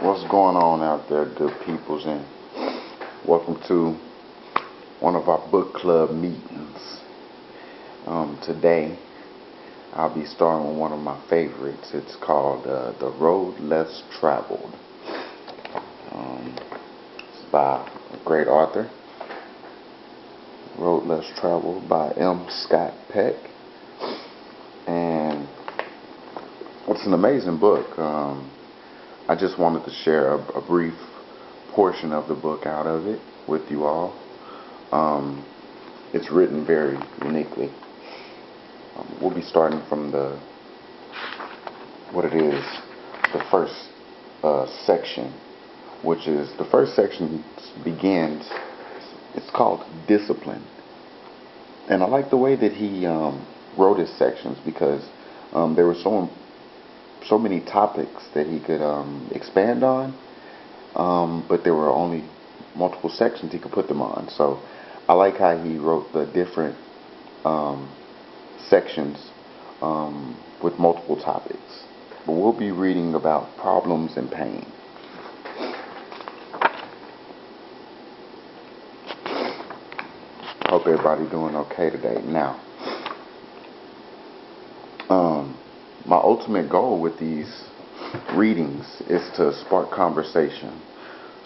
What's going on out there, good peoples, and welcome to one of our book club meetings. Today, I'll be starting with one of my favorites. It's called The Road Less Traveled. It's by a great author, Road Less Traveled by M. Scott Peck. And it's an amazing book. I just wanted to share a brief portion of the book out of it with you all. It's written very uniquely. We'll be starting from the first section, which is the first section begins. It's called Discipline, and I like the way that he wrote his sections because there were so many topics that he could expand on, but there were only multiple sections he could put them on. So I like how he wrote the different sections with multiple topics. But we'll be reading about problems and pain. Hope everybody doing okay today. Now, my ultimate goal with these readings is to spark conversation.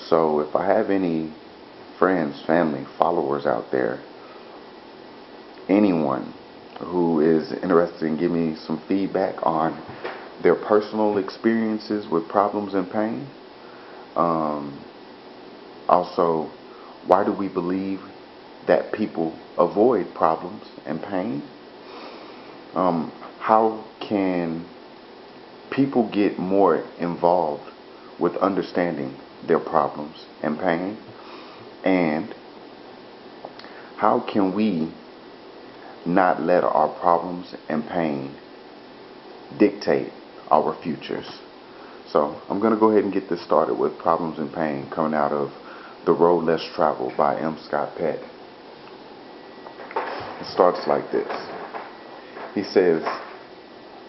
So if I have any friends, family, followers out there, anyone who is interested in giving me some feedback on their personal experiences with problems and pain, also, why do we believe that people avoid problems and pain? How can people get more involved with understanding their problems and pain? And how can we not let our problems and pain dictate our futures? So I'm going to go ahead and get this started with Problems and Pain, coming out of The Road Less Traveled by M. Scott Peck. It starts like this. He says,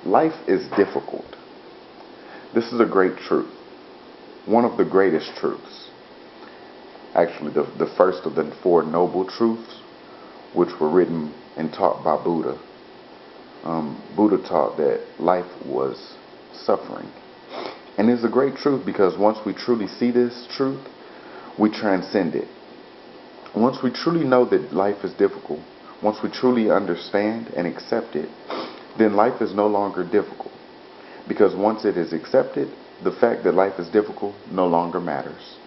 "Life is difficult. This is a great truth, one of the greatest truths. Actually, the first of the Four Noble Truths, which were written and taught by Buddha. Buddha taught that life was suffering. And it's a great truth because once we truly see this truth, we transcend it. Once we truly know that life is difficult, once we truly understand and accept it, then life is no longer difficult. Because once it is accepted, the fact that life is difficult no longer matters.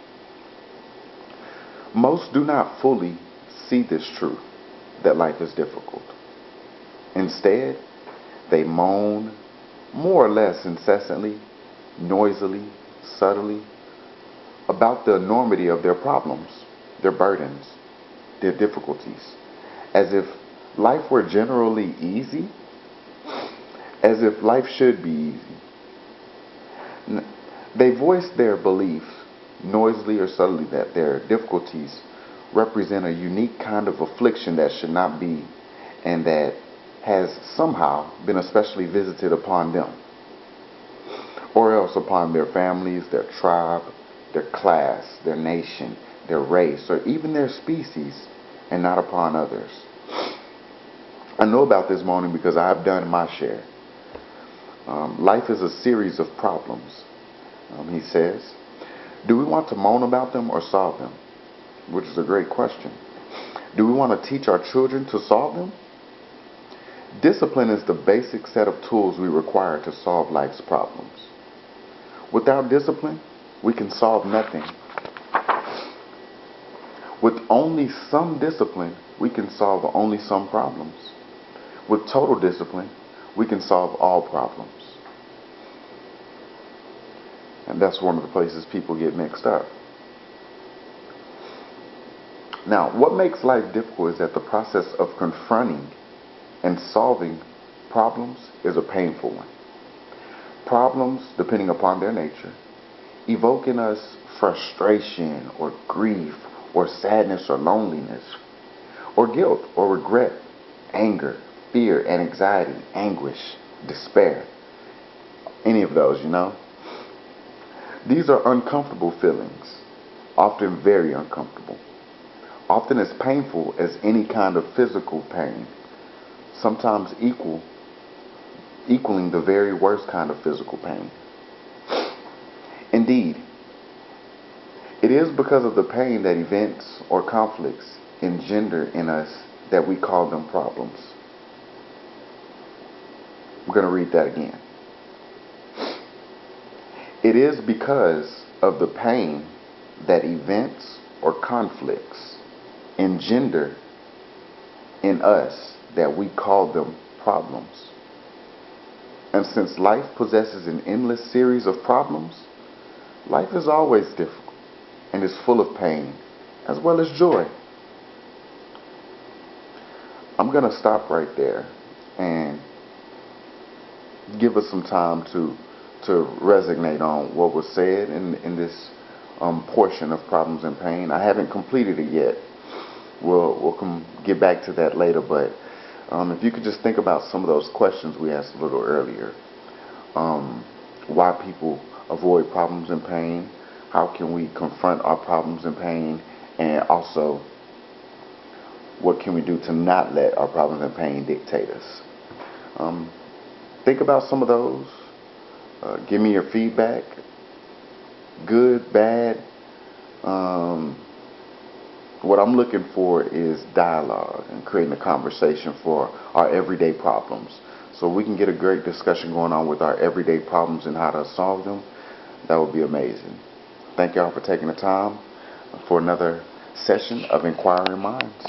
Most do not fully see this truth, that life is difficult. Instead, they moan more or less incessantly, noisily, subtly, about the enormity of their problems, their burdens, their difficulties, as if life were generally easy, as if life should be easy. They voice their belief, noisily or subtly, that their difficulties represent a unique kind of affliction that should not be, and that has somehow been especially visited upon them, or else upon their families, their tribe, their class, their nation, their race, or even their species, and not upon others. I know about this moaning because I have done my share. Life is a series of problems," he says. "Do we want to moan about them or solve them?" Which is a great question. "Do we want to teach our children to solve them?" Discipline is the basic set of tools we require to solve life's problems. Without discipline, we can solve nothing. With only some discipline, we can solve only some problems. With total discipline, we can solve all problems. And that's one of the places people get mixed up. Now, what makes life difficult is that the process of confronting and solving problems is a painful one. Problems, depending upon their nature, evoke in us frustration or grief or sadness or loneliness or guilt or regret, anger, fear and anxiety, anguish, despair. Any of those, These are uncomfortable feelings, often very uncomfortable, often as painful as any kind of physical pain, sometimes equaling the very worst kind of physical pain. Indeed, it is because of the pain that events or conflicts engender in us that we call them problems. I'm going to read that again. It is because of the pain that events or conflicts engender in us that we call them problems. And since life possesses an endless series of problems, life is always difficult and is full of pain as well as joy. I'm going to stop right there and give us some time to resonate on what was said in this portion of Problems and Pain. I haven't completed it yet. We'll get back to that later, but if you could just think about some of those questions we asked a little earlier. Why people avoid problems and pain, how can we confront our problems and pain, and also what can we do to not let our problems and pain dictate us. Think about some of those. Give me your feedback, good, bad. What I'm looking for is dialogue and creating a conversation for our everyday problems. So we can get a great discussion going on with our everyday problems and how to solve them. That would be amazing. Thank y'all for taking the time for another session of Inquiring Minds.